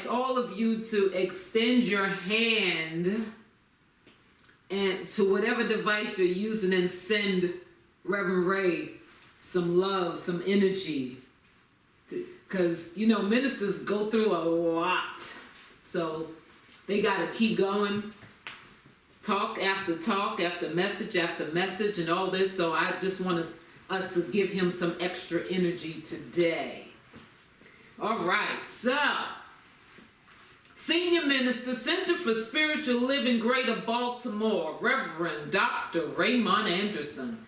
ask all of you to extend your hand and to whatever device you're using and send Reverend Ray some love, some energy. Because, you know, ministers go through a lot. So they got to keep going. Talk after message and all this. So I just want us to give him some extra energy today. All right, so Senior Minister, Center for Spiritual Living, Greater Baltimore, Reverend Dr. Raymont Anderson.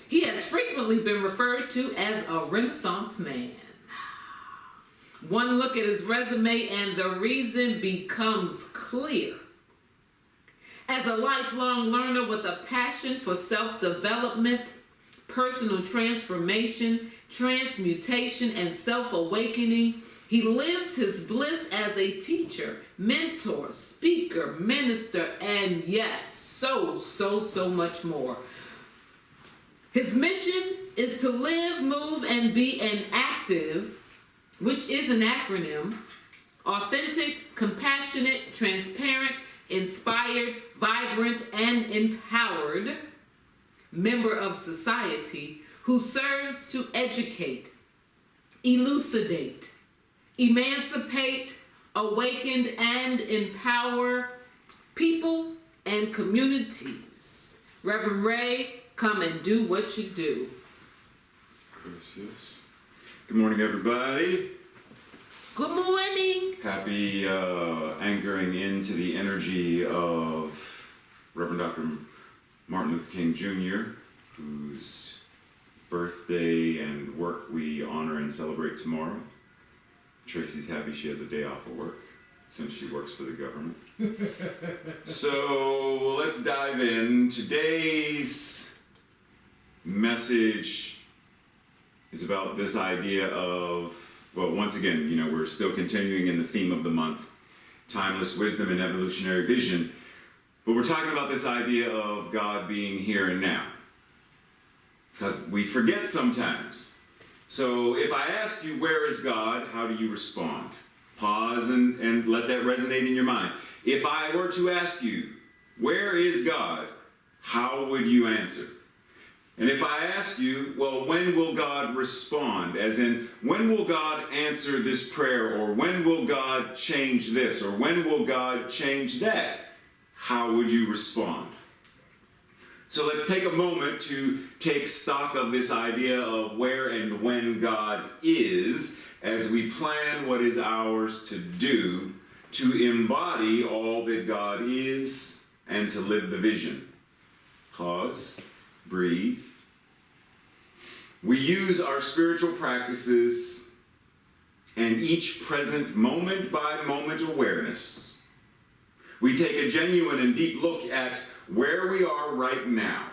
He has frequently been referred to as a Renaissance man. One look at his resume and the reason becomes clear. As a lifelong learner with a passion for self-development, personal transformation, transmutation, and self-awakening, he lives his bliss as a teacher, mentor, speaker, minister, and yes, so much more. His mission is to live, move, and be an active, which is an acronym, authentic, compassionate, transparent, inspired, vibrant, and empowered member of society who serves to educate, elucidate, emancipate, awaken, and empower people and communities. Reverend Ray, come and do what you do. Yes. Good morning, everybody. Good morning. Happy anchoring into the energy of Reverend Dr. Martin Luther King Jr., whose birthday and work we honor and celebrate tomorrow. Tracy's happy she has a day off of work since she works for the government. So let's dive in. Today's message is about this idea of, well, once again, you know, we're still continuing in the theme of the month, timeless wisdom and evolutionary vision, but we're talking about this idea of God being here and now, because we forget sometimes. So if I ask you, where is God, how do you respond? Pause and let that resonate in your mind. If I were to ask you, where is God, how would you answer? And if I ask you, well, when will God respond? As in, when will God answer this prayer? Or when will God change this? Or when will God change that? How would you respond? So let's take a moment to take stock of this idea of where and when God is as we plan what is ours to do to embody all that God is and to live the vision. Pause, breathe. We use our spiritual practices and each present moment by moment awareness. We take a genuine and deep look at where we are right now.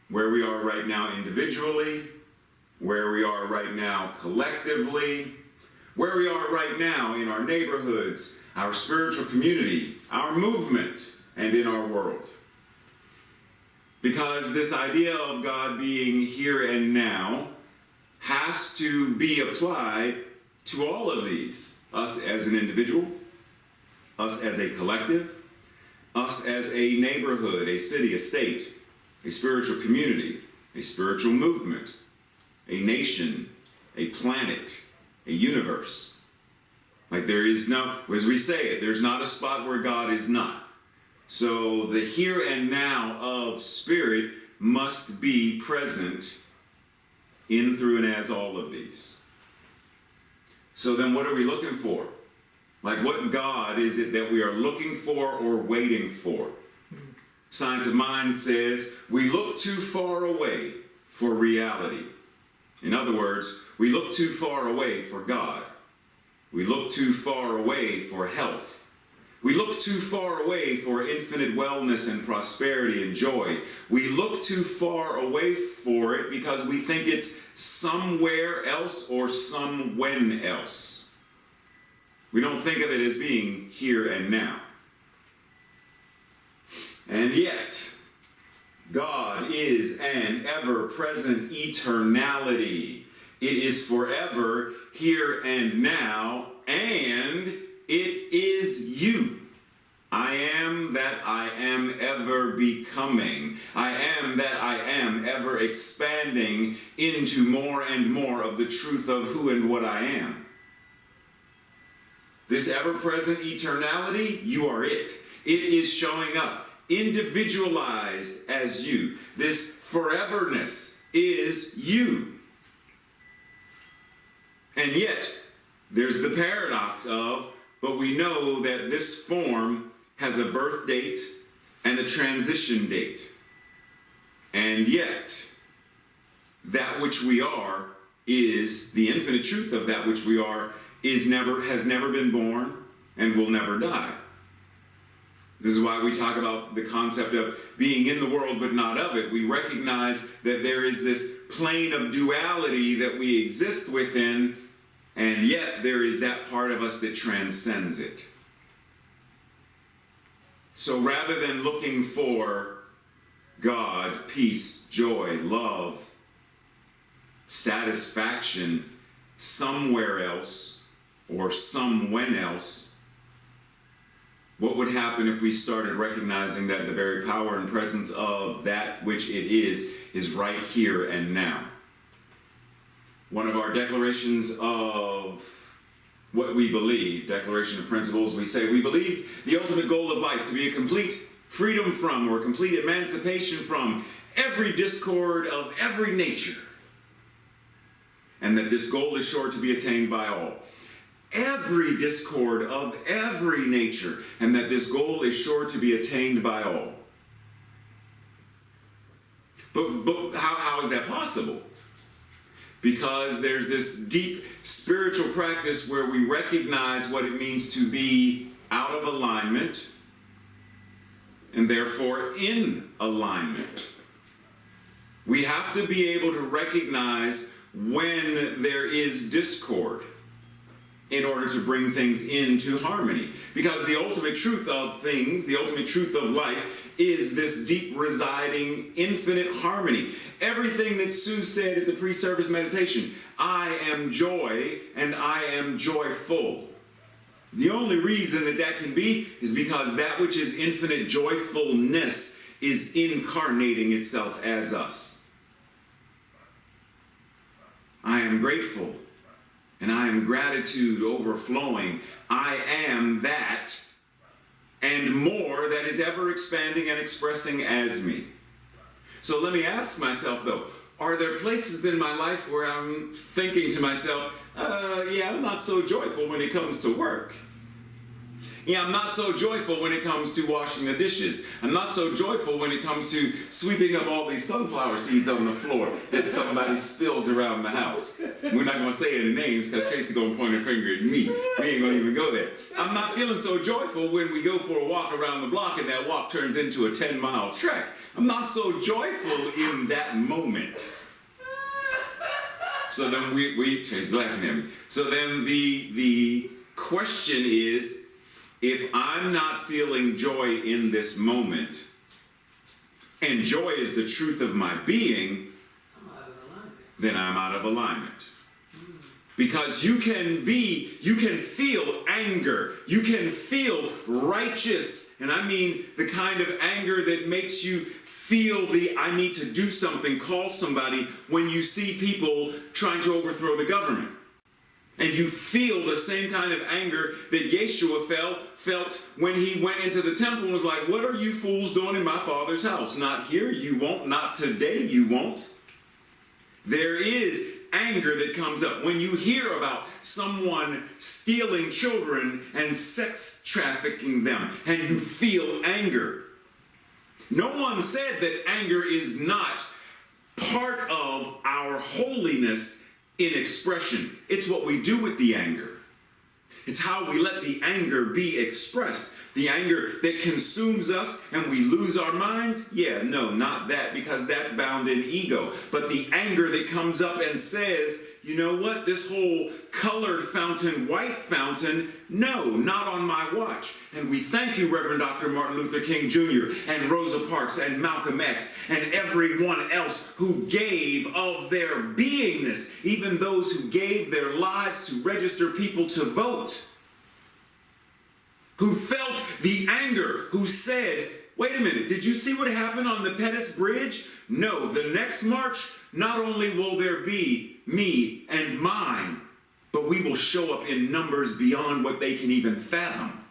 Where we are right now individually, where we are right now collectively, where we are right now in our neighborhoods, our spiritual community, our movement, and in our world. Because this idea of God being here and now has to be applied to all of these. Us as an individual, us as a collective, us as a neighborhood, a city, a state, a spiritual community, a spiritual movement, a nation, a planet, a universe. Like there is no, as we say it, there's not a spot where God is not. So the here and now of spirit must be present in, through, and as all of these. So then what are we looking for? Like what God is it that we are looking for or waiting for? Science of Mind says we look too far away for reality. In other words, we look too far away for God. We look too far away for health. We look too far away for infinite wellness and prosperity and joy. We look too far away for it because we think it's somewhere else or some when else. We don't think of it as being here and now. And yet, God is an ever-present eternality. It is forever, here and now, and is you. I am that I am ever becoming. I am that I am ever expanding into more and more of the truth of who and what I am. This ever-present eternality, you are it. It is showing up, individualized as you. This foreverness is you. And yet, there's the paradox of, but we know that this form has a birth date and a transition date. And yet, that which we are is the infinite truth of that which we are has never been born and will never die. This is why we talk about the concept of being in the world but not of it. We recognize that there is this plane of duality that we exist within, and yet there is that part of us that transcends it. So rather than looking for God, peace, joy, love, satisfaction somewhere else or somewhen else, what would happen if we started recognizing that the very power and presence of that which it is right here and now? One of our declarations of what we believe, declaration of principles, we say we believe the ultimate goal of life to be a complete freedom from or complete emancipation from every discord of every nature. And that this goal is sure to be attained by all. Every discord of every nature, and that this goal is sure to be attained by all. But how is that possible? Because there's this deep spiritual practice where we recognize what it means to be out of alignment and therefore in alignment. We have to be able to recognize when there is discord in order to bring things into harmony. Because the ultimate truth of things, the ultimate truth of life, is this deep residing infinite harmony. Everything that Sue said at the pre-service meditation, I am joy and I am joyful. The only reason that that can be is because that which is infinite joyfulness is incarnating itself as us. I am grateful and I am gratitude overflowing. I am that and more that is ever expanding and expressing as me. So let me ask myself though, are there places in my life where I'm thinking to myself, yeah, I'm not so joyful when it comes to work. Yeah, I'm not so joyful when it comes to washing the dishes. I'm not so joyful when it comes to sweeping up all these sunflower seeds on the floor that somebody spills around the house. We're not going to say any names because Tracy's going to point her finger at me. We ain't going to even go there. I'm not feeling so joyful when we go for a walk around the block and that walk turns into a 10-mile trek. I'm not so joyful in that moment. So then Tracy's laughing at me. So then the question is, if I'm not feeling joy in this moment, and joy is the truth of my being, then I'm out of alignment. Because you can feel anger, you can feel righteous, and I mean the kind of anger that makes you feel the I need to do something, call somebody, when you see people trying to overthrow the government. And you feel the same kind of anger that Yeshua felt when he went into the temple and was like, what are you fools doing in my Father's house? Not here, you won't. Not today, you won't. There is anger that comes up when you hear about someone stealing children and sex trafficking them, and you feel anger. No one said that anger is not part of our holiness in expression. It's what we do with the anger. It's how we let the anger be expressed. The anger that consumes us and we lose our minds? Yeah, no, not that, because that's bound in ego. But the anger that comes up and says, you know what, this whole colored fountain, white fountain, no, not on my watch. And we thank you, Reverend Dr. Martin Luther King Jr. and Rosa Parks and Malcolm X and everyone else who gave of their beingness, even those who gave their lives to register people to vote. who felt the anger, who said, wait a minute, did you see what happened on the Pettus Bridge? No, the next march, not only will there be me and mine, but we will show up in numbers beyond what they can even fathom.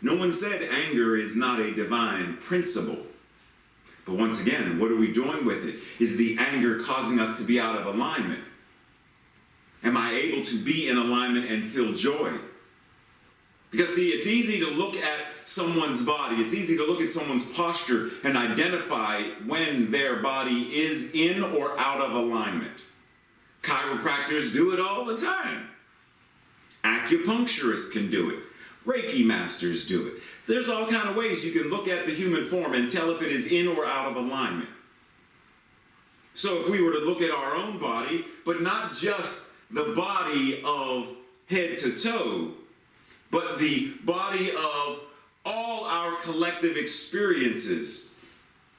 No one said anger is not a divine principle. But once again, what are we doing with it? Is the anger causing us to be out of alignment? Am I able to be in alignment and feel joy? Because see, it's easy to look at someone's body. It's easy to look at someone's posture and identify when their body is in or out of alignment. Chiropractors do it all the time. Acupuncturists can do it. Reiki masters do it. There's all kinds of ways you can look at the human form and tell if it is in or out of alignment. So if we were to look at our own body, but not just the body of head to toe, but the body of all our collective experiences,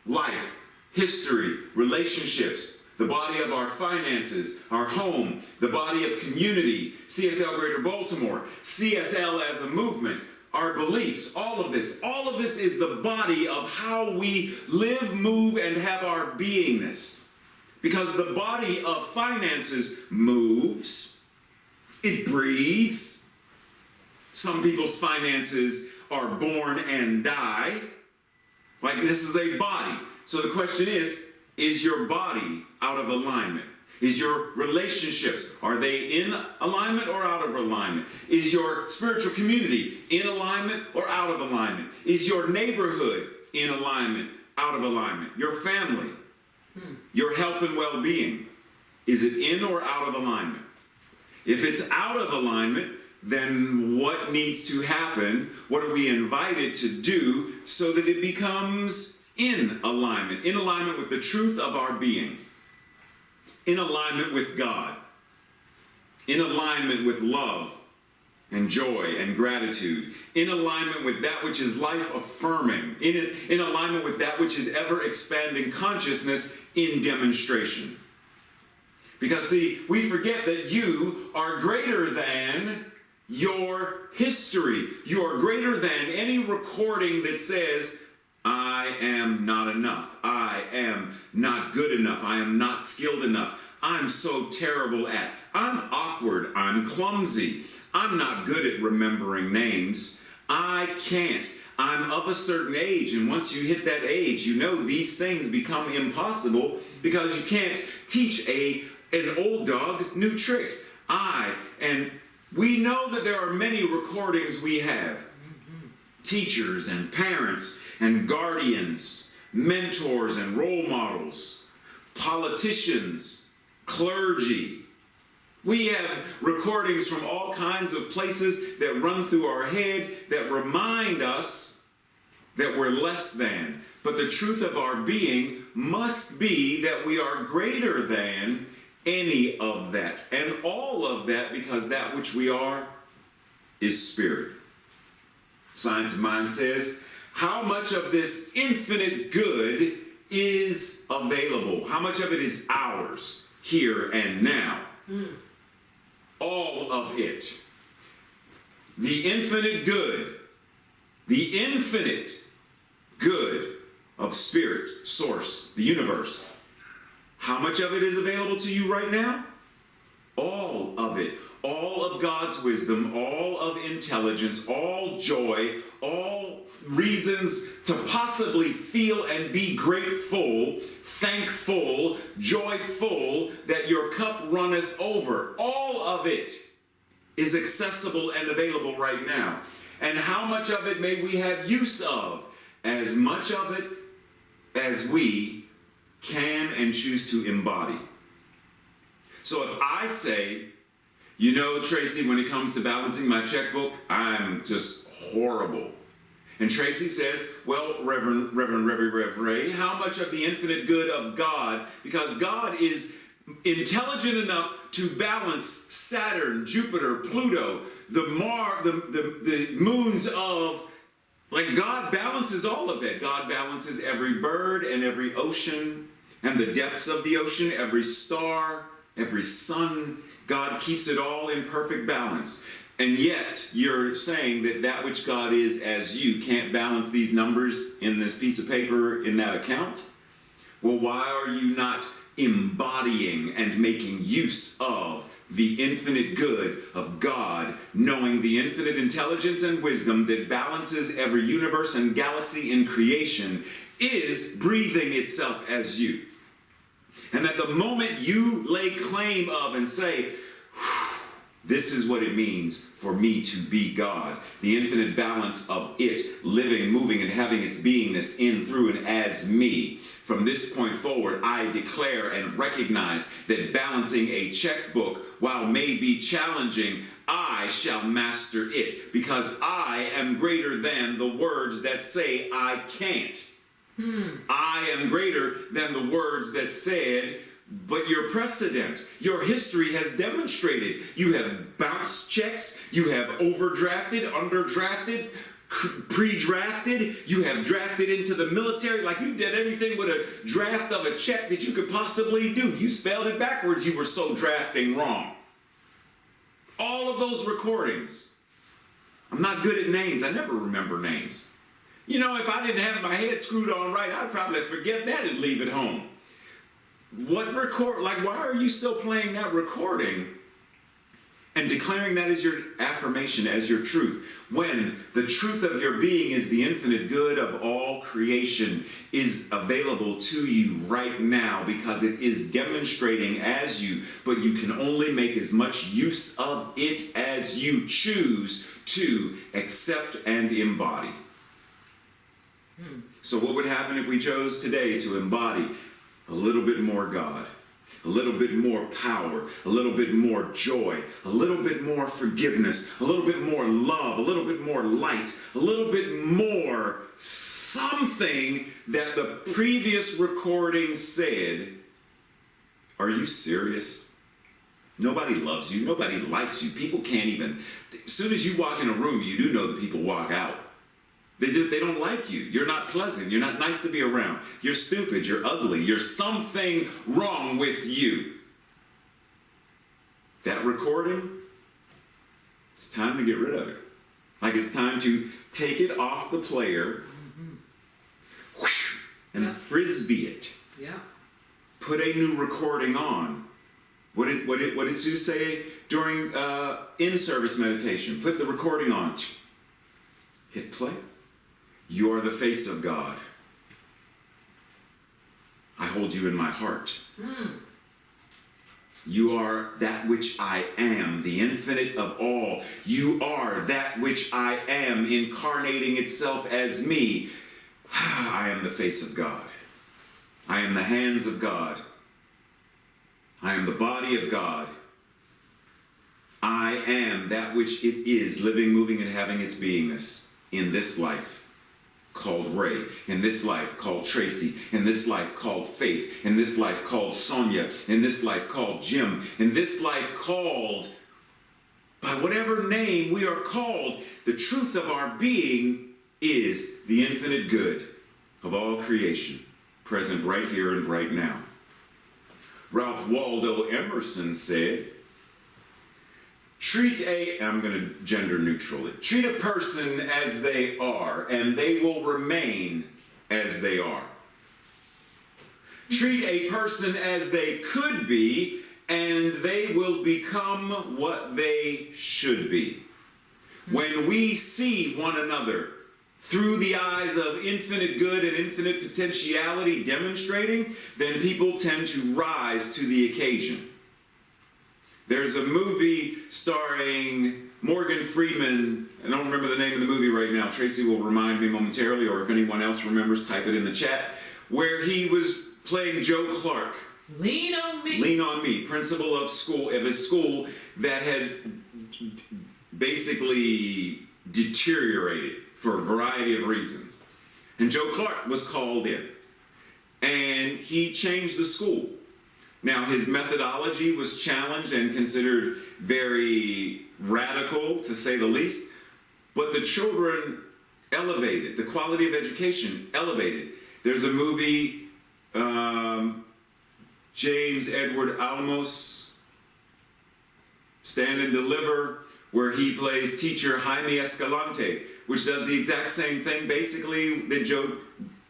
life, history, relationships, the body of our finances, our home, the body of community, CSL Greater Baltimore, CSL as a movement, our beliefs, all of this is the body of how we live, move, and have our beingness. Because the body of finances moves, it breathes. Some people's finances are born and die. Like this is a body. So the question is your body out of alignment? Is your relationships, are they in alignment or out of alignment? Is your spiritual community in alignment or out of alignment? Is your neighborhood in alignment, out of alignment? Your family, your health and well-being, is it in or out of alignment? If it's out of alignment, then what needs to happen? What are we invited to do so that it becomes in alignment with the truth of our being, in alignment with God, in alignment with love and joy and gratitude, in alignment with that which is life affirming, in alignment with that which is ever expanding consciousness in demonstration. Because see, we forget that you are greater than your history. You are greater than any recording that says, I am not enough. I am not good enough. I am not skilled enough. I'm so terrible at. I'm awkward. I'm clumsy. I'm not good at remembering names. I can't. I'm of a certain age, and once you hit that age, you know these things become impossible because you can't teach an old dog new tricks. And we know that there are many recordings we have. Teachers and parents and guardians, mentors and role models, politicians, clergy. We have recordings from all kinds of places that run through our head that remind us that we're less than. But the truth of our being must be that we are greater than any of that and all of that, because that which we are is spirit. Science of Mind says, how much of this infinite good is available? How much of it is ours here and now? All of it. The infinite good of spirit, source, the universe. How much of it is available to you right now? All of it. All of God's wisdom, all of intelligence, all joy, all reasons to possibly feel and be grateful, thankful, joyful that your cup runneth over. All of it is accessible and available right now. And how much of it may we have use of? As much of it as we can and choose to embody. So if I say, you know, Tracy, when it comes to balancing my checkbook, I'm just horrible. And Tracy says, well, Reverend Ray, how much of the infinite good of God, because God is intelligent enough to balance Saturn, Jupiter, Pluto, the moons of, like God balances all of that. God balances every bird and every ocean and the depths of the ocean, every star, every sun. God keeps it all in perfect balance. And yet you're saying that that which God is as you can't balance these numbers in this piece of paper in that account? Well, why are you not embodying and making use of the infinite good of God, knowing the infinite intelligence and wisdom that balances every universe and galaxy in creation is breathing itself as you? And at the moment you lay claim of and say, this is what it means for me to be God, the infinite balance of it living, moving, and having its beingness in, through, and as me. From this point forward, I declare and recognize that balancing a checkbook, while may be challenging, I shall master it, because I am greater than the words that say I can't. I am greater than the words that said, but your precedent, your history has demonstrated. You have bounced checks, you have overdrafted, underdrafted, pre-drafted, you have drafted into the military, like you did everything with a draft of a check that you could possibly do. You spelled it backwards, you were so drafting wrong. All of those recordings. I'm not good at names, I never remember names. You know, if I didn't have my head screwed on right, I'd probably forget that and leave it home. Why are you still playing that recording and declaring that as your affirmation, as your truth, when the truth of your being is the infinite good of all creation is available to you right now, because it is demonstrating as you, but you can only make as much use of it as you choose to accept and embody. So what would happen if we chose today to embody a little bit more God, a little bit more power, a little bit more joy, a little bit more forgiveness, a little bit more love, a little bit more light, a little bit more something that the previous recording said? Are you serious? Nobody loves you. Nobody likes you. People can't even. As soon as you walk in a room, you do know that people walk out. They don't like you. You're not pleasant. You're not nice to be around. You're stupid. You're ugly. There's something wrong with you. That recording, it's time to get rid of it. Like it's time to take it off the player and frisbee it. Yeah. Put a new recording on. What did Sue say during in-service meditation? Put the recording on. Hit play. You are the face of God. I hold you in my heart. You are that which I am, the infinite of all. You are that which I am, incarnating itself as me. I am the face of God. I am the hands of God. I am the body of God. I am that which it is, living, moving, and having its beingness in this life called Ray, in this life called Tracy, in this life called Faith, in this life called Sonia, in this life called Jim, in this life called, by whatever name we are called, the truth of our being is the infinite good of all creation, present right here and right now. Ralph Waldo Emerson said, I'm going to gender neutral it. Treat a person as they are, and they will remain as they are. Treat a person as they could be, and they will become what they should be. When we see one another through the eyes of infinite good and infinite potentiality demonstrating, then people tend to rise to the occasion. There's a movie starring Morgan Freeman. I don't remember the name of the movie right now. Tracy will remind me momentarily, or if anyone else remembers, type it in the chat, where he was playing Joe Clark. Lean on me. Lean on me, principal of a school that had basically deteriorated for a variety of reasons. And Joe Clark was called in, and he changed the school. Now, his methodology was challenged and considered very radical, to say the least, but the children elevated, the quality of education elevated. There's a movie, James Edward Olmos, Stand and Deliver, where he plays teacher Jaime Escalante, which does the exact same thing basically that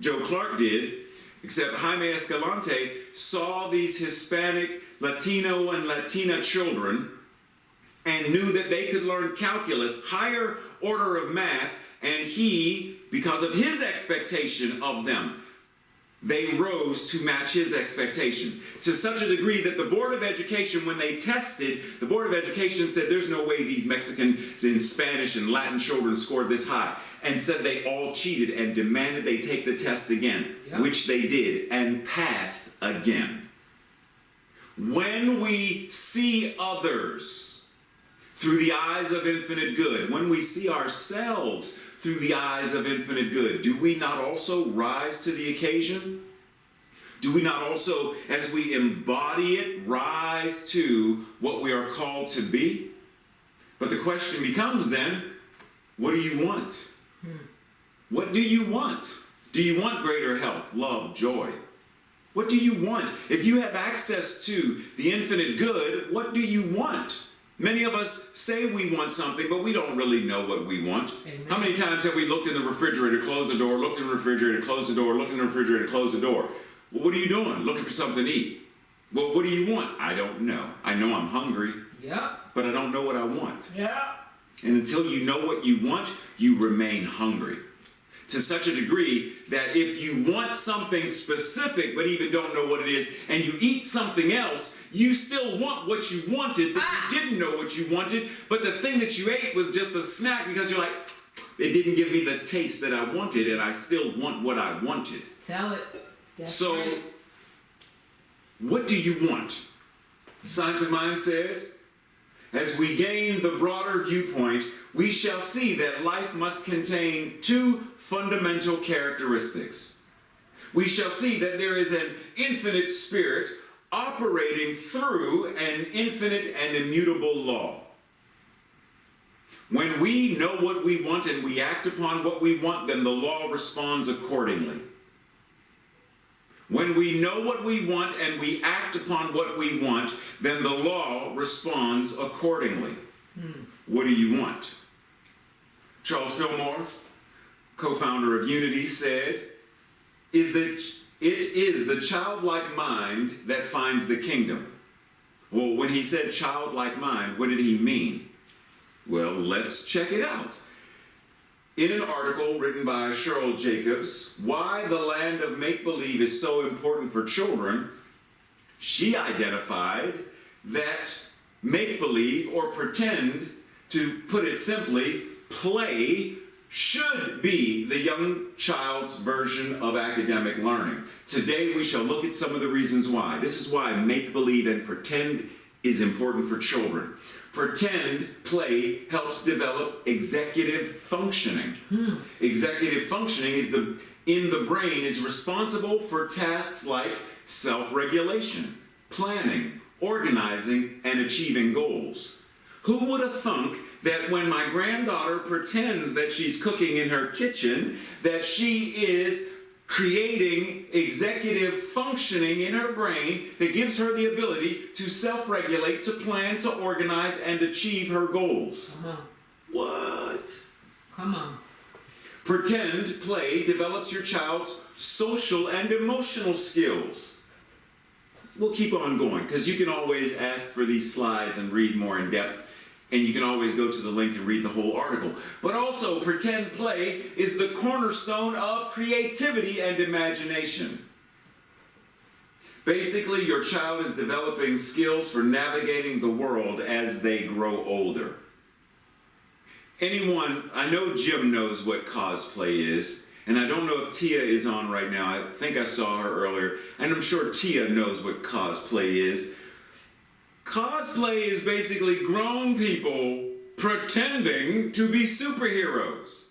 Joe Clark did, except Jaime Escalante saw these Hispanic, Latino, and Latina children and knew that they could learn calculus, higher order of math, and he, because of his expectation of them, they rose to match his expectation. To such a degree that the Board of Education, when they tested, the Board of Education said there's no way these Mexican and Spanish and Latin children scored this high, and said they all cheated and demanded they take the test again, which they did, and passed again. When we see others through the eyes of infinite good, when we see ourselves through the eyes of infinite good, do we not also rise to the occasion? Do we not also, as we embody it, rise to what we are called to be? But the question becomes then, what do you want? What do you want? Do you want greater health, love, joy? What do you want? If you have access to the infinite good, what do you want? Many of us say we want something, but we don't really know what we want. Amen. How many times have we looked in the refrigerator, closed the door, looked in the refrigerator, closed the door, looked in the refrigerator, closed the door? Well, what are you doing? Looking for something to eat. Well, what do you want? I don't know. I know I'm hungry, but I don't know what I want. And until you know what you want, you remain hungry. To such a degree that if you want something specific but even don't know what it is, and you eat something else, you still want what you wanted, but you didn't know what you wanted, but the thing that you ate was just a snack because you're like, it didn't give me the taste that I wanted, and I still want what I wanted. Tell it. That's so, right. What do you want? Science of Mind says, as we gain the broader viewpoint, we shall see that life must contain two fundamental characteristics. We shall see that there is an infinite spirit operating through an infinite and immutable law. When we know what we want and we act upon what we want, then the law responds accordingly. When we know what we want and we act upon what we want, then the law responds accordingly. What do you want? Charles Fillmore, co-founder of Unity, said, it is the childlike mind that finds the kingdom. Well, when he said childlike mind, what did he mean? Well, let's check it out. In an article written by Cheryl Jacobs, Why the Land of Make-Believe is So Important for Children, she identified that make-believe, or pretend, to put it simply, play, should be the young child's version of academic learning. Today we shall look at some of the reasons why. This is why make-believe and pretend is important for children. Pretend play helps develop executive functioning. Executive functioning is in the brain is responsible for tasks like self-regulation, planning, organizing, and achieving goals. Who would have thunk that when my granddaughter pretends that she's cooking in her kitchen, that she is creating executive functioning in her brain that gives her the ability to self-regulate, to plan, to organize, and achieve her goals? Come on. What? Come on. Pretend play develops your child's social and emotional skills. We'll keep on going because you can always ask for these slides and read more in depth. And you can always go to the link and read the whole article. But also, pretend play is the cornerstone of creativity and imagination. Basically, your child is developing skills for navigating the world as they grow older. Anyone, I know Jim knows what cosplay is, and I don't know if Tia is on right now. I think I saw her earlier, and I'm sure Tia knows what cosplay is. Cosplay is basically grown people pretending to be superheroes.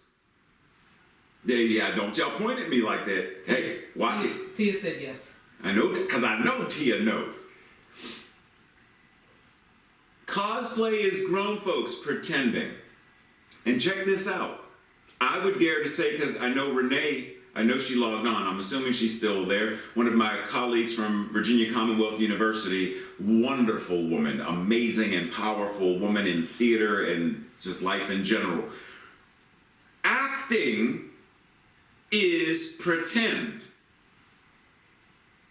Yeah, don't y'all point at me like that. Hey, watch it. Tia said yes. I know that because I know Tia knows. Cosplay is grown folks pretending. And check this out. I would dare to say, because I know Renee I know she logged on. I'm assuming she's still there. One of my colleagues from Virginia Commonwealth University, wonderful woman, amazing and powerful woman in theater and just life in general. Acting is pretend.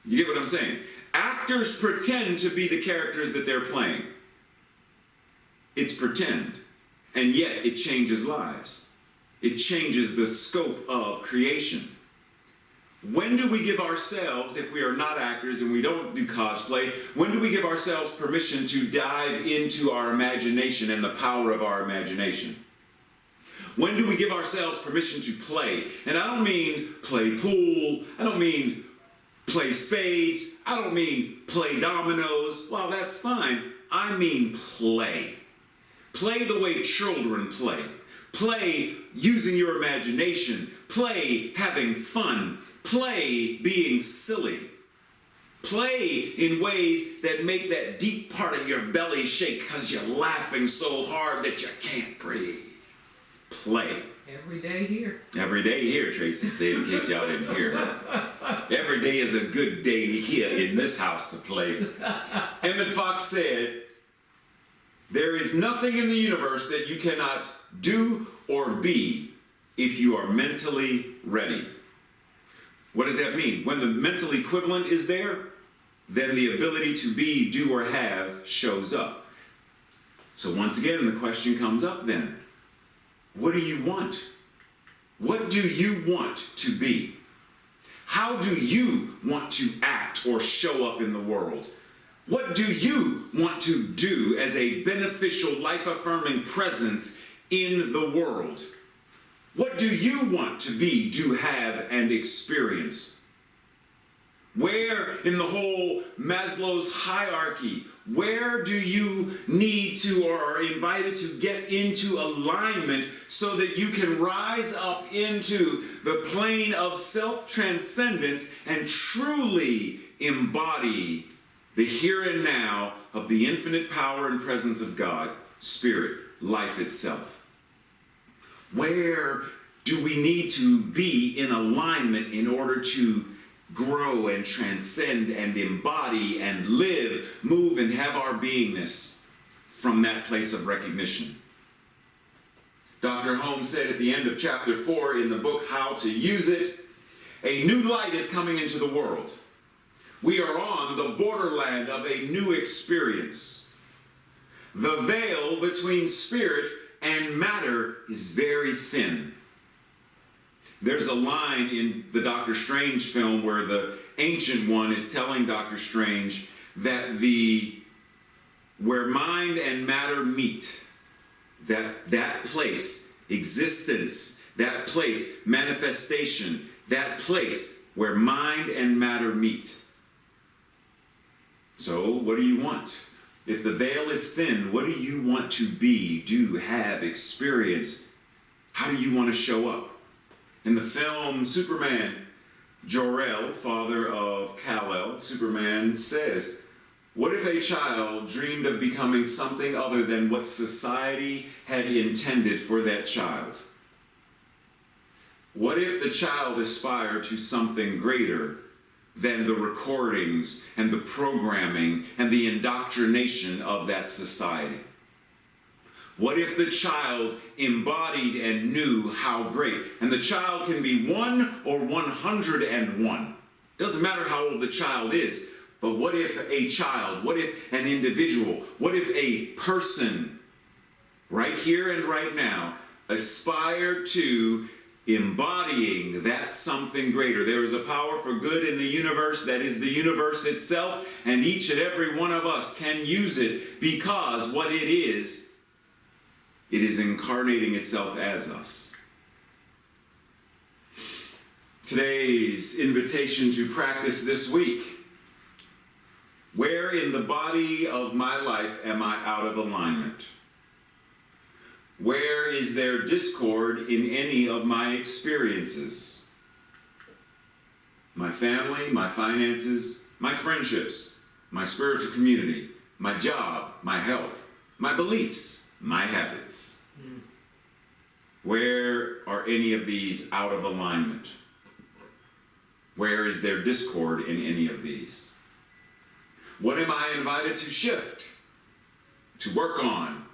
You get what I'm saying? Actors pretend to be the characters that they're playing. It's pretend. And yet it changes lives. It changes the scope of creation. When do we give ourselves, if we are not actors and we don't do cosplay, when do we give ourselves permission to dive into our imagination and the power of our imagination? When do we give ourselves permission to play? And I don't mean play pool, I don't mean play spades, I don't mean play dominoes. Well, that's fine. I mean play. Play the way children play. Play using your imagination. Play having fun. Play being silly. Play in ways that make that deep part of your belly shake because you're laughing so hard that you can't breathe. Play. Every day here. Every day here, Tracy said, in case y'all didn't hear her. Every day is a good day here in this house to play. Emmett Fox said, there is nothing in the universe that you cannot do or be if you are mentally ready. What does that mean? When the mental equivalent is there, then the ability to be, do, or have shows up. So once again, the question comes up then. What do you want? What do you want to be? How do you want to act or show up in the world? What do you want to do as a beneficial, life-affirming presence in the world? What do you want to be, do, have, and experience? Where in the whole Maslow's hierarchy, where do you need to or are invited to get into alignment so that you can rise up into the plane of self-transcendence and truly embody the here and now of the infinite power and presence of God, Spirit, life itself? Where do we need to be in alignment in order to grow and transcend and embody and live, move, and have our beingness from that place of recognition? Dr. Holmes said at the end of chapter 4 in the book, How to Use It, a new light is coming into the world. We are on the borderland of a new experience. The veil between spirit and matter is very thin. There's a line in the Doctor Strange film where the Ancient One is telling Doctor Strange that where mind and matter meet, that place, existence, that place, manifestation, that place where mind and matter meet. So, what do you want? If the veil is thin, what do you want to be, do, have, experience? How do you want to show up? In the film Superman, Jor-El, father of Kal-El, Superman says, what if a child dreamed of becoming something other than what society had intended for that child? What if the child aspired to something greater than the recordings and the programming and the indoctrination of that society? What if the child embodied and knew how great? And the child can be 1 or 101. Doesn't matter how old the child is. But what if a child, what if an individual, what if a person right here and right now aspired to embodying that something greater? There is a power for good in the universe that is the universe itself, and each and every one of us can use it because what it is incarnating itself as us. Today's invitation to practice this week. Where in the body of my life am I out of alignment? Where is there discord in any of my experiences? My family, my finances, my friendships, my spiritual community, my job, my health, my beliefs, my habits. Where are any of these out of alignment? Where is there discord in any of these? What am I invited to shift, to work on,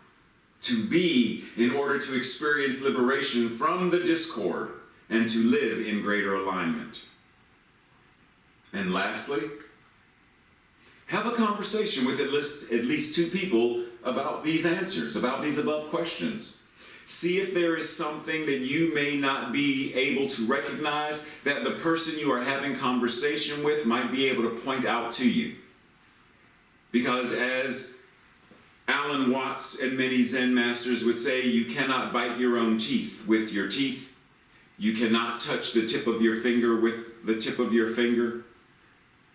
to be in order to experience liberation from the discord and to live in greater alignment? And lastly, have a conversation with at least two people about these answers, about these above questions. See if there is something that you may not be able to recognize that the person you are having conversation with might be able to point out to you. Because as Alan Watts and many Zen masters would say, you cannot bite your own teeth with your teeth. You cannot touch the tip of your finger with the tip of your finger.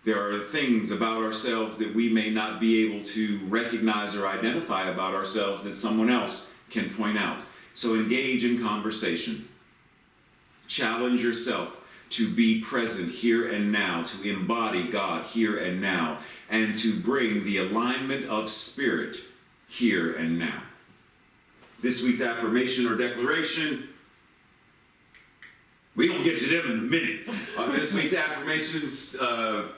There are things about ourselves that we may not be able to recognize or identify about ourselves that someone else can point out. So engage in conversation. Challenge yourself to be present here and now, to embody God here and now, and to bring the alignment of spirit here and now. This week's affirmation or declaration, we gonna get to them in a minute. This week's affirmations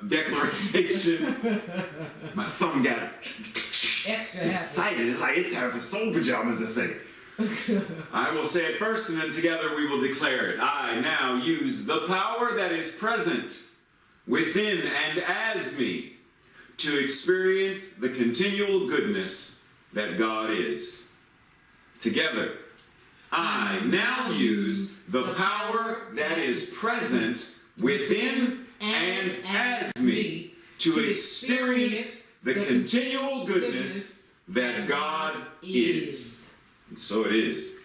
declaration, my thumb got Extra excited. It's like it's time for soul pajamas to say. I will say it first, and then together we will declare it. I now use the power that is present within and as me to experience the continual goodness that God is. Together, I now use the power that is present within and as me to experience the continual goodness that God is. And so it is.